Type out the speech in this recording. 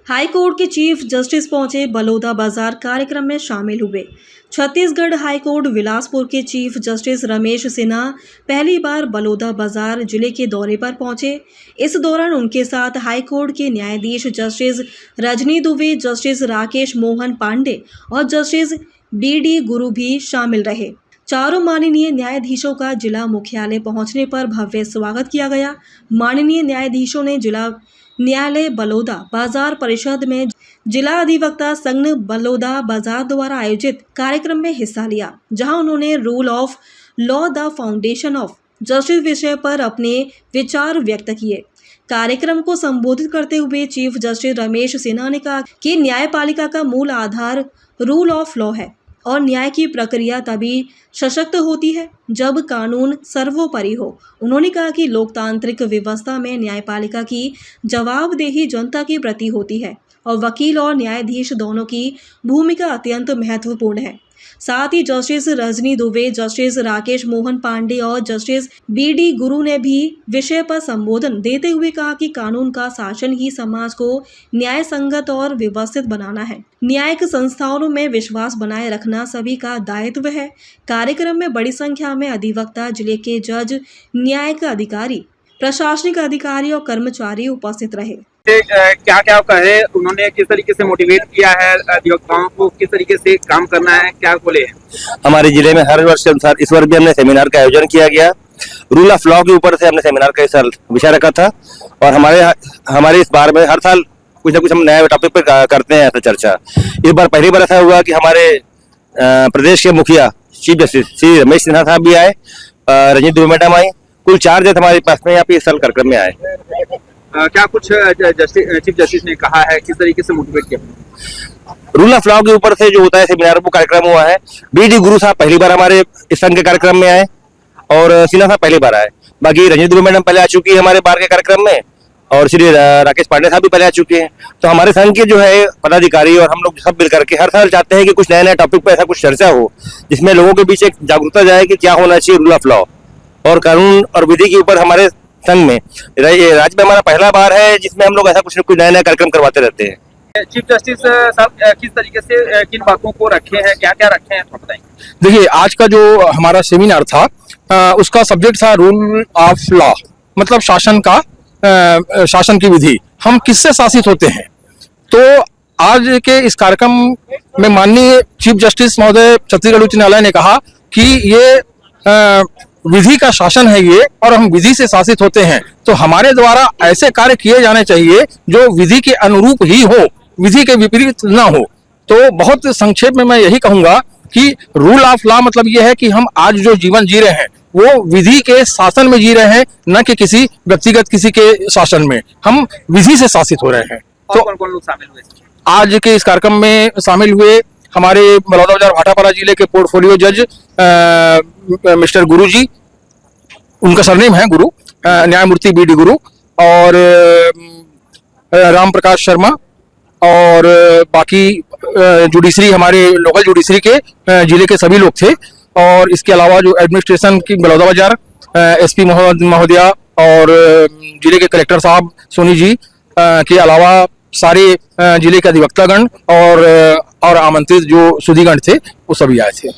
High court के chief justice पहुंचे बलौदा बाजार कार्यक्रम में शामिल हुए। छत्तीसगढ़ हाई कोर्ट बिलासपुर के चीफ जस्टिस रमेश सिन्हा पहली बार बलौदा बाजार जिले के दौरे पर पहुंचे। इस दौरान उनके साथ हाई कोर्ट के न्यायाधीश जस्टिस रजनी दुबे, जस्टिस राकेश मोहन पांडे और जस्टिस BD गुरु भी शामिल रहे। चारों माननीय न्यायाधीशों का जिला मुख्यालय पहुंचने पर भव्य स्वागत किया गया। माननीय न्यायाधीशों ने जिला न्यायालय बलौदा बाजार परिषद में जिला अधिवक्ता संघ बलौदा बाजार द्वारा आयोजित कार्यक्रम में हिस्सा लिया, जहां उन्होंने rule of law the foundation of justice विषय पर अपने विचार व्यक्त किए। कार्यक्रम को संबोधित करते हुए चीफ जस्टिस रमेश सिन्हा ने कहा कि न्यायपालिका का मूल आधार रूल ऑफ लॉ है और न्याय की प्रक्रिया तभी सशक्त होती है जब कानून सर्वोपरि हो। उन्होंने कहा कि लोकतांत्रिक व्यवस्था में न्यायपालिका की जवाबदेही जनता के प्रति होती है और वकील और न्यायाधीश दोनों की भूमिका अत्यंत महत्वपूर्ण है। साथ ही जस्टिस रजनी दुबे, जस्टिस राकेश मोहन पांडे और जस्टिस BD गुरु ने भी विषय पर संबोधन देते हुए कहा कि कानून का शासन ही समाज को न्याय संगत और व्यवस्थित बनाना है। न्यायिक संस्थाओं में विश्वास बनाए रखना सभी का दायित्व है। कार्यक्रम में बड़ी संख्या में अधिवक्ता, जिले के जज, न्यायिक अधिकारी, प्रशासनिक अधिकारी और कर्मचारी उपस्थित रहे। क्या क्या कहे उन्होंने, किस तरीके से मोटिवेट किया है अधिवक्ताओं को, किस तरीके से काम करना है, क्या बोले? हमारे जिले में हर वर्ष के अनुसार इस वर्ष भी हमने सेमिनार का आयोजन किया गया। रूल ऑफ लॉ के ऊपर से हमने सेमिनार का इस साल विषय रखा था और हमारे इस बार में हर साल कुछ ना कुछ हम नए टॉपिक पर करते हैं ऐसा चर्चा। इस बार पहली बार ऐसा हुआ कि हमारे प्रदेश के मुखिया चीफ जस्टिस श्री रमेश सिन्हा साहब भी आए, रजनी दुबे मैडम आई, कुल 4 जज हमारे पास में यहाँ पे इस साल कार्यक्रम में आए। क्या कुछ चीफ जस्टिस ने कहा है, किस तरीके से मोटिवेट किया? रूल ऑफ लॉ के ऊपर से जो होता है सेमिनार वो कार्यक्रम हुआ है। BD गुरु साहब पहली बार हमारे इस संघ के कार्यक्रम में आए और सिन्हा साहब पहली बार आए। बाकी रजनी दुबे मैडम पहले आ चुकी है हमारे बार के कार्यक्रम में और श्री राकेश पांडे साहब भी पहले आ चुके हैं। तो हमारे संघ के जो है पदाधिकारी और हम लोग सब मिल करके हर साल चाहते हैं कि कुछ नए नए टॉपिक पर ऐसा कुछ चर्चा हो जिसमें लोगों के बीच एक जागरूकता जाए कि क्या होना चाहिए रूल ऑफ लॉ और कानून और विधि के ऊपर। हमारे संघ में राज्य में हमारा पहला बार है जिसमें हम लोग ऐसा कुछ नए नए कार्यक्रम करवाते रहते हैं। चीफ जस्टिस साहब किस तरीके से किन बातों को रखे हैं, क्या क्या रखे हैं, थोड़ा बताएं। देखिए, आज का जो हमारा सेमिनार था उसका सब्जेक्ट था रूल ऑफ लॉ, मतलब शासन की विधि, हम किससे शासित होते हैं। तो आज के इस कार्यक्रम में माननीय चीफ जस्टिस महोदय छत्तीसगढ़ उच्च न्यायालय ने कहा कि ये विधि का शासन है ये और हम विधि से शासित होते हैं, तो हमारे द्वारा ऐसे कार्य किए जाने चाहिए जो विधि के अनुरूप ही हो, विधि के विपरीत ना हो। तो बहुत संक्षेप में मैं यही कहूंगा कि रूल ऑफ लॉ मतलब ये है कि हम आज जो जीवन जी रहे हैं वो विधि के शासन में जी रहे हैं, न कि किसी व्यक्तिगत किसी के शासन में। हम विधि से शासित हो रहे हैं। तो कौन-कौन लोग शामिल हुए? आज के इस कार्यक्रम में शामिल हुए हमारे बलौदा बाजार भाटापारा जिले के पोर्टफोलियो जज मिस्टर गुरु जी, उनका सरनेम है गुरु, न्यायमूर्ति BD गुरु, और राम प्रकाश शर्मा और बाकी जुडिशरी, हमारे लोकल जुडिशरी के जिले के सभी लोग थे। और इसके अलावा जो एडमिनिस्ट्रेशन की बलौदा बाजार SP महोदया और जिले के कलेक्टर साहब सोनी जी के अलावा सारे जिले के अधिवक्तागण और आमंत्रित जो सुधीगण थे वो सभी आए थे।